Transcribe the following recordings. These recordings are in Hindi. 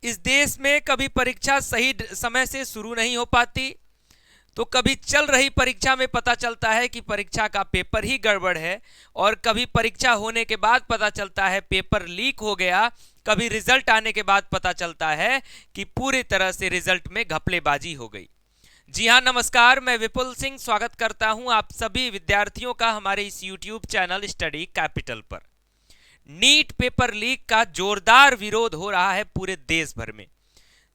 इस देश में कभी परीक्षा सही समय से शुरू नहीं हो पाती, तो कभी चल रही परीक्षा में पता चलता है कि परीक्षा का पेपर ही गड़बड़ है, और कभी परीक्षा होने के बाद पता चलता है पेपर लीक हो गया, कभी रिजल्ट आने के बाद पता चलता है कि पूरी तरह से रिजल्ट में घपलेबाजी हो गई। जी हाँ, नमस्कार, मैं विपुल सिंह स्वागत करता हूं आप सभी विद्यार्थियों का हमारे इस यूट्यूब चैनल स्टडी कैपिटल पर। नीट पेपर लीक का जोरदार विरोध हो रहा है पूरे देश भर में,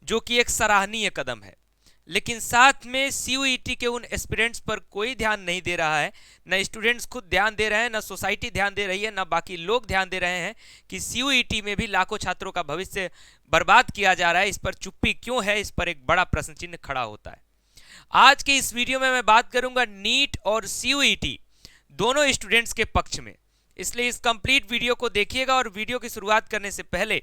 जो कि एक सराहनीय कदम है। लेकिन साथ में सीयूईटी के उन एस्पिरेंट्स पर कोई ध्यान नहीं दे रहा है। न स्टूडेंट्स खुद ध्यान दे रहे हैं, न सोसाइटी ध्यान दे रही है, न बाकी लोग ध्यान दे रहे हैं कि सीयूईटी में भी लाखों छात्रों का भविष्य बर्बाद किया जा रहा है। इस पर चुप्पी क्यों है, इस पर एक बड़ा प्रश्न चिन्ह खड़ा होता है। आज के इस वीडियो में मैं बात करूंगा नीट और सीयूईटी दोनों स्टूडेंट्स के पक्ष में, इसलिए इस कंप्लीट वीडियो को देखिएगा। और वीडियो की शुरुआत करने से पहले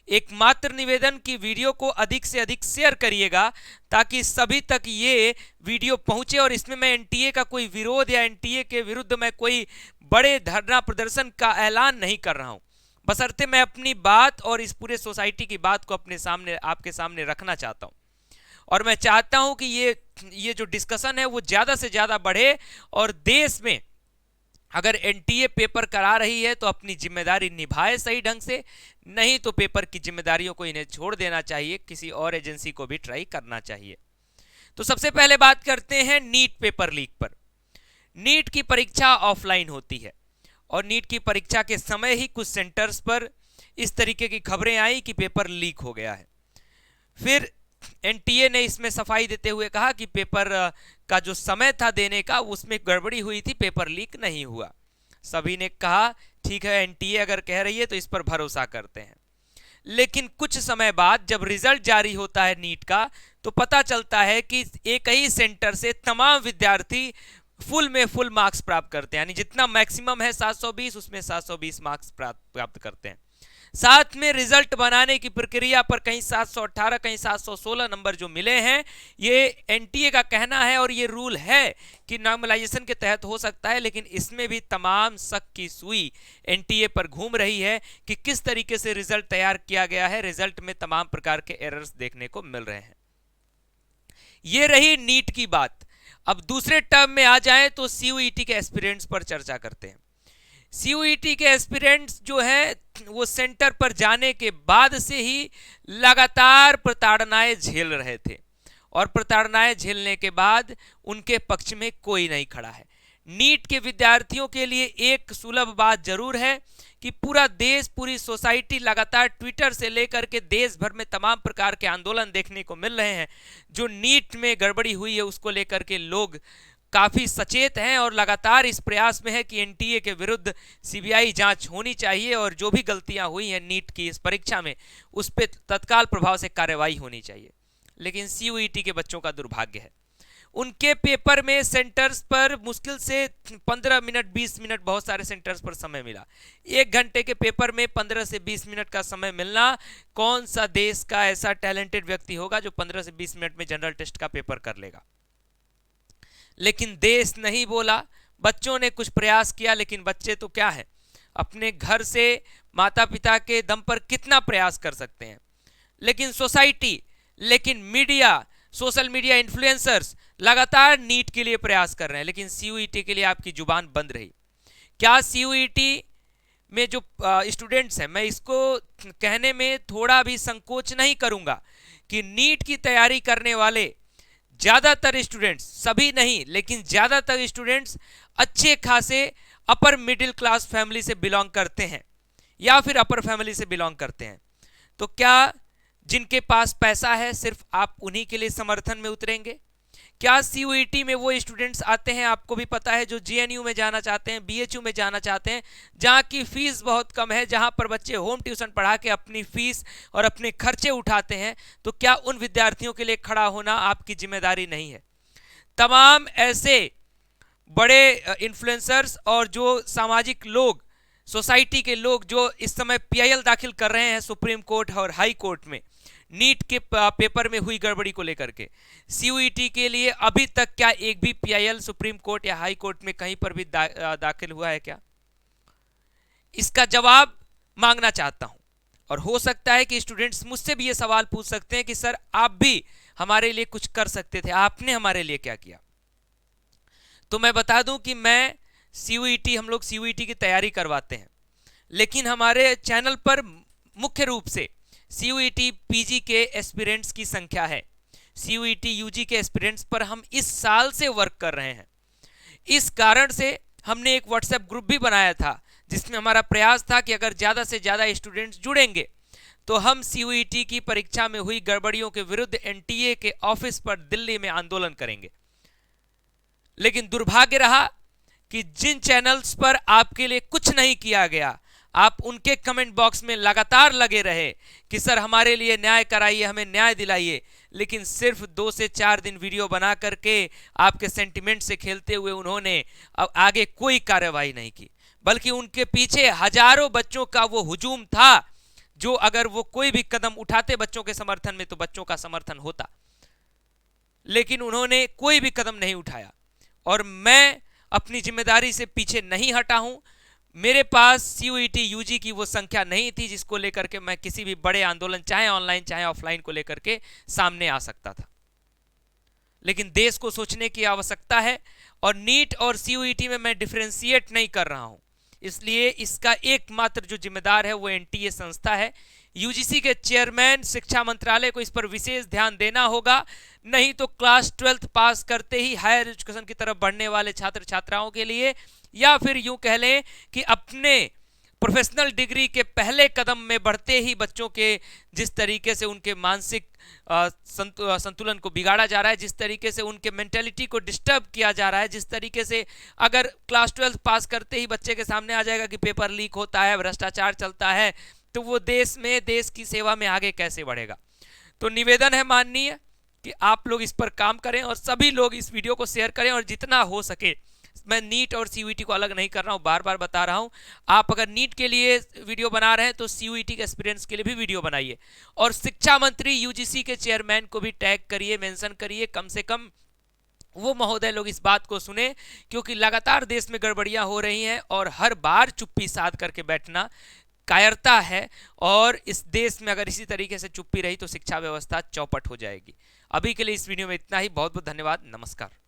एकमात्र निवेदन कि वीडियो को अधिक से अधिक शेयर करिएगा, ताकि सभी तक ये वीडियो पहुंचे। और इसमें मैं एनटीए का कोई विरोध या एनटीए के विरुद्ध मैं कोई बड़े धरना प्रदर्शन का ऐलान नहीं कर रहा हूं, बशर्ते मैं अपनी बात और इस पूरे सोसाइटी की बात को अपने सामने, आपके सामने रखना चाहता हूं। और मैं चाहता हूं कि ये जो डिस्कशन है वो ज्यादा से ज्यादा बढ़े, और देश में अगर एनटीए पेपर करा रही है तो अपनी जिम्मेदारी निभाए सही ढंग से, नहीं तो पेपर की जिम्मेदारियों को इन्हें छोड़ देना चाहिए, किसी और एजेंसी को भी ट्राई करना चाहिए। तो सबसे पहले बात करते हैं नीट पेपर लीक पर। नीट की परीक्षा ऑफलाइन होती है, और नीट की परीक्षा के समय ही कुछ सेंटर्स पर इस तरीके की खबरें आई कि पेपर लीक हो गया है। फिर एनटीए ने इसमें सफाई देते हुए कहा कि पेपर का जो समय था देने का उसमें गड़बड़ी हुई थी, पेपर लीक नहीं हुआ। सभी ने कहा ठीक है, एनटीए अगर कह रही है तो इस पर भरोसा करते हैं। लेकिन कुछ समय बाद जब रिजल्ट जारी होता है नीट का, तो पता चलता है कि एक ही सेंटर से तमाम विद्यार्थी फुल में फुल मार्क्स प्राप्त करते हैं, यानी जितना मैक्सिमम है 720, उसमें 720 मार्क्स प्राप्त करते हैं। साथ में रिजल्ट बनाने की प्रक्रिया पर कहीं 718, कहीं 716 नंबर जो मिले हैं, ये एनटीए का कहना है, और ये रूल है कि नॉर्मलाइजेशन के तहत हो सकता है। लेकिन इसमें भी तमाम शक की सुई एनटीए पर घूम रही है कि किस तरीके से रिजल्ट तैयार किया गया है। रिजल्ट में तमाम प्रकार के एरर्स देखने को मिल रहे हैं। ये रही नीट की बात। अब दूसरे टर्म में आ जाए तो सीयूईटी के एस्पिरेंट्स पर चर्चा करते हैं। सीयूईटी के एस्पिरेंट्स जो है वो सेंटर पर जाने के बाद से ही लगातार प्रताड़नाएं झेल रहे थे, और प्रताड़नाएं झेलने के बाद उनके पक्ष में कोई नहीं खड़ा है। नीट के विद्यार्थियों के लिए एक सुलभ बात जरूर है कि पूरा देश, पूरी सोसाइटी लगातार ट्विटर से लेकर के देश भर में तमाम प्रकार के आंदोलन देखने को मिल रहे हैं। जो नीट में गड़बड़ी हुई है उसको लेकर के लोग काफी सचेत हैं, और लगातार इस प्रयास में है कि एनटीए के विरुद्ध सीबीआई जांच होनी चाहिए, और जो भी गलतियां हुई हैं नीट की इस परीक्षा में उस पर तत्काल प्रभाव से कार्रवाई होनी चाहिए। लेकिन सीयूईटी के बच्चों का दुर्भाग्य है, उनके पेपर में सेंटर्स पर मुश्किल से 15 मिनट 20 मिनट बहुत सारे सेंटर्स पर समय मिला। 1 घंटे के पेपर में 15 से 20 मिनट का समय मिलना, कौन सा देश का ऐसा टैलेंटेड व्यक्ति होगा जो 15 से 20 मिनट में जनरल टेस्ट का पेपर कर लेगा। लेकिन देश नहीं बोला, बच्चों ने कुछ प्रयास किया, लेकिन बच्चे तो क्या है, अपने घर से माता पिता के दम पर कितना प्रयास कर सकते हैं। लेकिन सोसाइटी, लेकिन मीडिया, सोशल मीडिया इन्फ्लुएंसर्स लगातार नीट के लिए प्रयास कर रहे हैं, लेकिन सीयूईटी के लिए आपकी जुबान बंद रही। क्या सीयूईटी में जो स्टूडेंट्स हैं, मैं इसको कहने में थोड़ा भी संकोच नहीं करूंगा कि नीट की तैयारी करने वाले ज्यादातर स्टूडेंट्स, सभी नहीं लेकिन ज्यादातर स्टूडेंट्स अच्छे खासे अपर मिडिल क्लास फैमिली से बिलोंग करते हैं, या फिर अपर फैमिली से बिलोंग करते हैं। तो क्या जिनके पास पैसा है सिर्फ आप उन्हीं के लिए समर्थन में उतरेंगे? क्या सीयूईटी में वो स्टूडेंट्स आते हैं, आपको भी पता है, जो जेएनयू में जाना चाहते हैं, बीएचयू में जाना चाहते हैं, जहां की फीस बहुत कम है, जहां पर बच्चे होम ट्यूशन पढ़ा के अपनी फीस और अपने खर्चे उठाते हैं? तो क्या उन विद्यार्थियों के लिए खड़ा होना आपकी जिम्मेदारी नहीं है? तमाम ऐसे बड़े इन्फ्लुएंसर्स और जो सामाजिक लोग, सोसाइटी के लोग जो इस समय पीआईएल दाखिल कर रहे हैं सुप्रीम कोर्ट और हाई कोर्ट में नीट के पेपर में हुई गड़बड़ी को लेकर के, सीयूईटी के लिए अभी तक क्या एक भी पीआईएल सुप्रीम कोर्ट या हाई कोर्ट में कहीं पर भी दाखिल हुआ है क्या? इसका जवाब मांगना चाहता हूं। और हो सकता है कि स्टूडेंट्स मुझसे भी ये सवाल पूछ सकते हैं कि सर आप भी हमारे लिए कुछ कर सकते थे, आपने हमारे लिए क्या किया। तो मैं बता दूं कि मैं CUET, हम लोग CUET की तैयारी करवाते हैं, लेकिन हमारे चैनल पर मुख्य रूप से CUET PG के एस्पिरेंट्स की संख्या है। CUET UG के एस्पिरेंट्स पर हम इस साल से वर्क कर रहे हैं। इस कारण से हमने एक व्हाट्सएप ग्रुप भी बनाया था, जिसमें हमारा प्रयास था कि अगर ज़्यादा से ज़्यादा स्टूडेंट्स जुड़ेंगे तो हम CUET की परीक्षा में हुई गड़बड़ियों के विरुद्ध NTA के ऑफिस पर दिल्ली में आंदोलन करेंगे। लेकिन दुर्भाग्य रहा कि जिन चैनल्स पर आपके लिए कुछ नहीं किया गया, आप उनके कमेंट बॉक्स में लगातार लगे रहे कि सर हमारे लिए न्याय कराइए, हमें न्याय दिलाइए, लेकिन सिर्फ 2 से 4 दिन वीडियो बना करके आपके सेंटिमेंट से खेलते हुए उन्होंने अब आगे कोई कार्रवाई नहीं की, बल्कि उनके पीछे हजारों बच्चों का वो हुजूम था, जो अगर वो कोई भी कदम उठाते बच्चों के समर्थन में तो बच्चों का समर्थन होता, लेकिन उन्होंने कोई भी कदम नहीं उठाया। और मैं अपनी जिम्मेदारी से पीछे नहीं हटा हूं। मेरे पास CUET UG की वो संख्या नहीं थी जिसको लेकर के मैं किसी भी बड़े आंदोलन, चाहे ऑनलाइन चाहे ऑफलाइन, को लेकर के सामने आ सकता था। लेकिन देश को सोचने की आवश्यकता है, और नीट और CUET में मैं डिफरेंशिएट नहीं कर रहा हूं, इसलिए इसका एकमात्र जो जिम्मेदार है वो NTA संस्था है। UGC के चेयरमैन शिक्षा मंत्रालय को इस पर विशेष ध्यान देना होगा, नहीं तो क्लास 12th पास करते ही हायर एजुकेशन की तरफ बढ़ने वाले छात्र छात्राओं के लिए, या फिर यूं कह लें कि अपने प्रोफेशनल डिग्री के पहले कदम में बढ़ते ही बच्चों के जिस तरीके से उनके मानसिक संतुलन को बिगाड़ा जा रहा है, जिस तरीके से उनके मेंटेलिटी को डिस्टर्ब किया जा रहा है, जिस तरीके से अगर क्लास 12 पास करते ही बच्चे के सामने आ जाएगा कि पेपर लीक होता है, भ्रष्टाचार चलता है, तो वो देश में, देश की सेवा में आगे कैसे बढ़ेगा। तो निवेदन है माननीय कि आप लोग इस पर काम करें और सभी लोग इस वीडियो को शेयर करें, और जितना हो सके, मैं नीट और CUET को अलग नहीं कर रहा हूं, बार बार बता रहा हूं, आप अगर नीट के लिए वीडियो बना रहे हैं तो CUET के एक्सपीरियंस के लिए भी वीडियो बनाइए, और शिक्षा मंत्री UGC के चेयरमैन को भी टैग करिए, मेंशन करिए, कम से कम वो महोदय लोग इस बात को सुने, क्योंकि लगातार देश में गड़बड़ियां हो रही हैं और हर बार चुप्पी साध करके बैठना कायरता है, और इस देश में अगर इसी तरीके से चुप्पी रही तो शिक्षा व्यवस्था चौपट हो जाएगी। अभी के लिए इस वीडियो में इतना ही। बहुत बहुत धन्यवाद। नमस्कार।